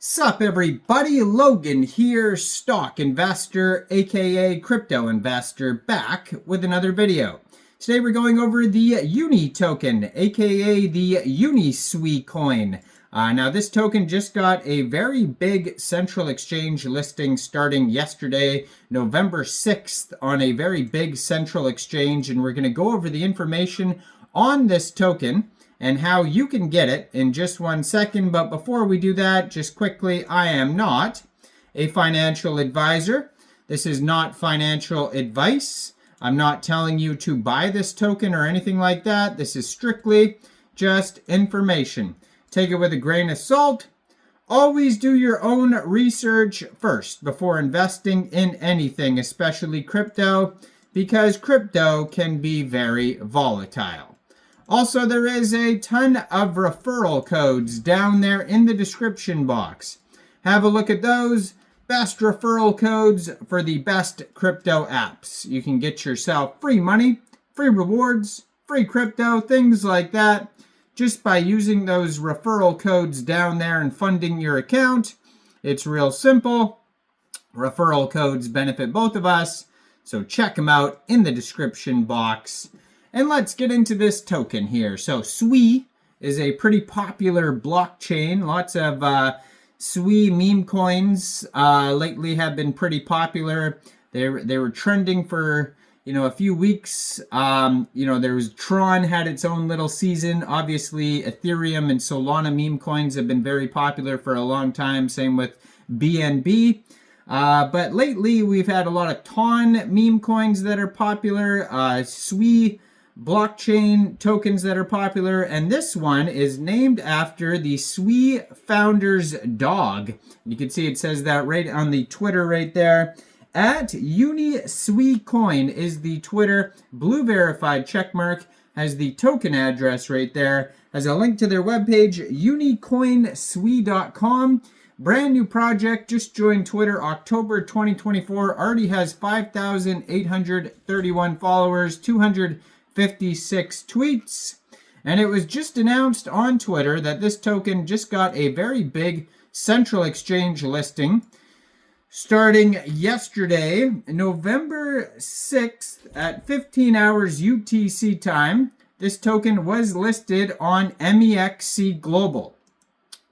Sup everybody, Logan here, stock investor, aka crypto investor, back with another video. Today we're going over the Uni token, aka the Unisuicoin. Now this token just got a very big central exchange listing starting yesterday, November 6th, on a very big central exchange, and we're going to go over the information on this token and how you can get it in just 1 second. But before we do that, just quickly, I am not a financial advisor. This is not financial advice. I'm not telling you to buy this token or anything like that. This is strictly just information. Take it with a grain of salt. Always do your own research first before investing in anything, especially crypto, because crypto can be very volatile. Also, there is a ton of referral codes down there in the description box. Have a look at those. Best referral codes for the best crypto apps. You can get yourself free money, free rewards, free crypto, things like that, just by using those referral codes down there and funding your account. It's real simple. Referral codes benefit both of us, so check them out in the description box. And let's get into this token here. So SUI is a pretty popular blockchain. Lots of SUI meme coins lately have been pretty popular. They were trending for a few weeks. There was Tron had its own little season. Obviously, Ethereum and Solana meme coins have been very popular for a long time. Same with BNB. But lately, we've had a lot of TON meme coins that are popular. SUI blockchain tokens that are popular, and this one is named after the SUI founder's dog. You can see it says that right on the Twitter right there. At Unisuicoin is the Twitter. Blue verified checkmark has the token address right there. Has a link to their webpage, unicoinsui.com. Brand new project, just joined Twitter October 2024. Already has 5,831 followers, 256 tweets, and it was just announced on Twitter that this token just got a very big central exchange listing starting yesterday, November 6th at 15 hours UTC time. This token was listed on Mexc Global.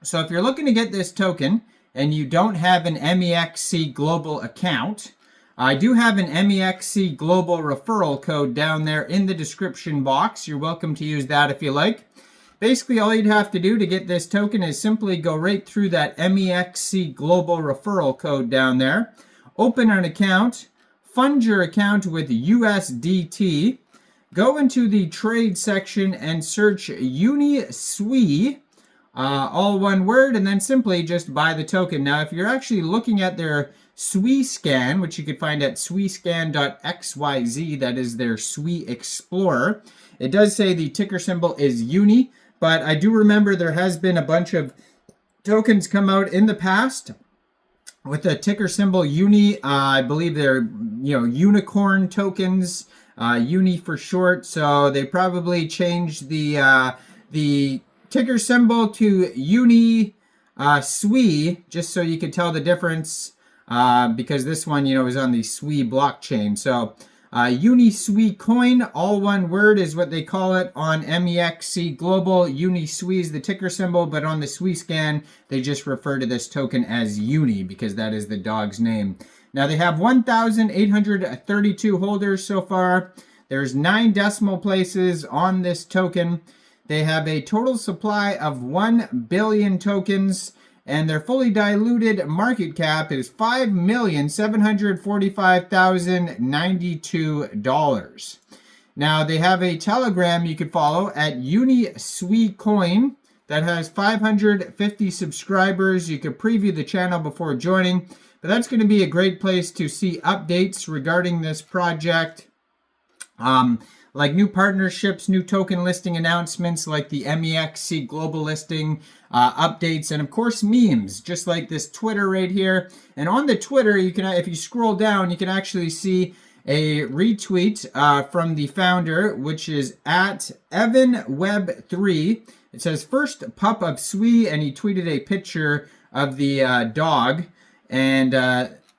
So if you're looking to get this token and you don't have an Mexc Global account, I do have an Mexc Global referral code down there in the description box. You're welcome to use that if you like. Basically, all you'd have to do to get this token is simply go right through that Mexc Global referral code down there. Open an account, fund your account with USDT, go into the trade section and search Unisui, all one word, and then simply just buy the token. Now, if you're actually looking at their SUI scan, which you could find at suiscan.xyz, that is their SUI Explorer. It does say the ticker symbol is Uni, but I do remember there has been a bunch of tokens come out in the past with the ticker symbol Uni. I believe they're unicorn tokens, Uni for short. So they probably changed the ticker symbol to Uni SUI just so you could tell the difference. Because this one, is on the SUI blockchain. So, Unisuicoin, all one word is what they call it on Mexc Global. Unisui is the ticker symbol, but on the SUI scan, they just refer to this token as Uni because that is the dog's name. Now, they have 1,832 holders so far. There's 9 decimal places on this token. They have a total supply of 1 billion tokens. And their fully diluted market cap is $5,745,092. Now, they have a Telegram you could follow at Unisuicoin that has 550 subscribers. You could preview the channel before joining, but that's going to be a great place to see updates regarding this project. Like new partnerships, new token listing announcements like the Mexc Global listing, updates, and of course memes, just like this Twitter right here. And on the Twitter, you can, if you scroll down, you can actually see a retweet from the founder, which is at EvanWeb3. It says, first pup of SUI, and he tweeted a picture of the dog, and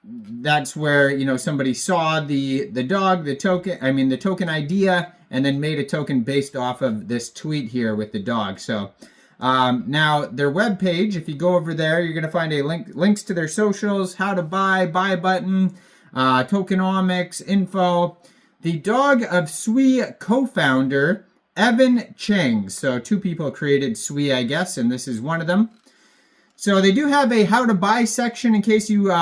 that's where, you know, somebody saw the dog, the token idea, and then made a token based off of this tweet here with the dog. So now their web page, if you go over there, you're going to find a links to their socials, how to buy button, tokenomics, info. The dog of Sui co-founder Evan Cheng. So 2 people created Sui, I guess, and this is one of them. So they do have a how to buy section in case you,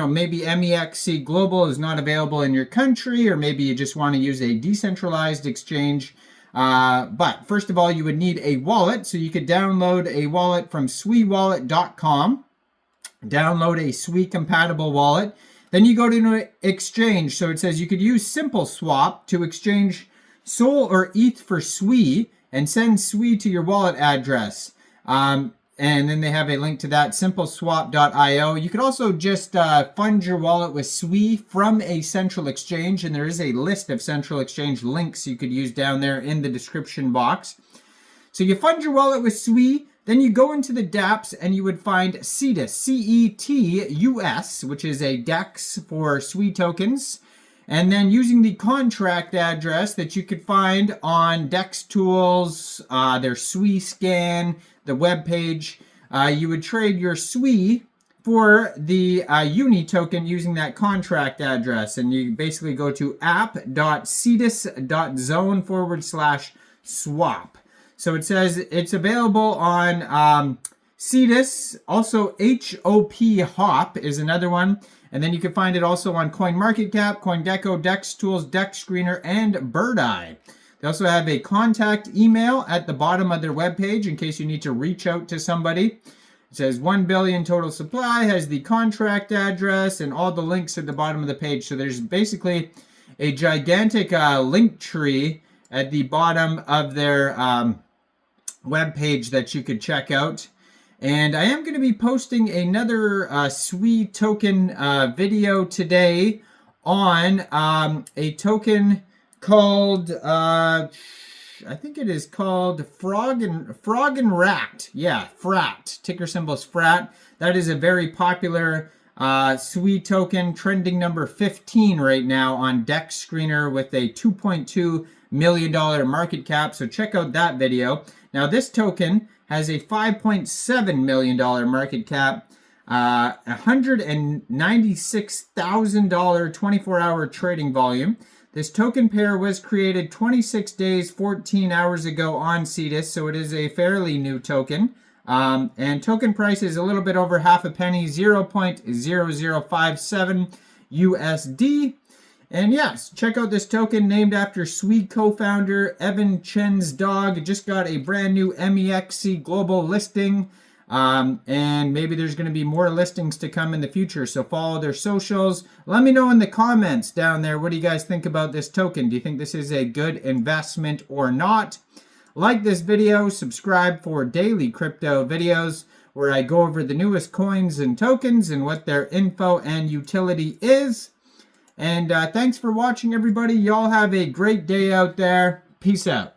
maybe Mexc Global is not available in your country, or maybe you just want to use a decentralized exchange. But first of all, you would need a wallet. So you could download a wallet from suiwallet.com, download a Sui compatible wallet. Then you go to an exchange. So it says you could use Simple Swap to exchange Sol or ETH for Sui and send Sui to your wallet address. And then they have a link to that, simpleswap.io. You could also just fund your wallet with Sui from a central exchange, and there is a list of central exchange links you could use down there in the description box. So you fund your wallet with Sui, then you go into the dApps and you would find CETUS, C-E-T-U-S, which is a DEX for Sui tokens. And then using the contract address that you could find on DEX Tools, their Sui scan, the web page, you would trade your Sui for the Uni token using that contract address. And you basically go to app.cetus.zone/swap. So it says it's available on CETUS, also HOP Hop is another one. And then you can find it also on CoinMarketCap, CoinGecko, DEX Tools, DEX Screener, and BirdEye. They also have a contact email at the bottom of their webpage in case you need to reach out to somebody. It says 1 billion total supply, has the contract address, and all the links at the bottom of the page. So there's basically a gigantic link tree at the bottom of their webpage that you could check out. And I am going to be posting another Sui token video today on a token called, I think it is called Frog and Rat. Yeah, Frat. Ticker symbol is Frat. That is a very popular Sui token, trending number 15 right now on DEX Screener with a $2.2 million market cap. So check out that video. Now this token has a $5.7 million market cap, $196,000 24-hour trading volume. This token pair was created 26 days, 14 hours ago on CETUS, so it is a fairly new token. And token price is a little bit over half a penny, 0.0057 USD. And yes, check out this token named after Sui co-founder Evan Chen's dog. It just got a brand new Mexc global listing. And maybe there's going to be more listings to come in the future. So follow their socials. Let me know in the comments down there, what do you guys think about this token? Do you think this is a good investment or not? Like this video, subscribe for daily crypto videos where I go over the newest coins and tokens and what their info and utility is. And thanks for watching, everybody. Y'all have a great day out there. Peace out.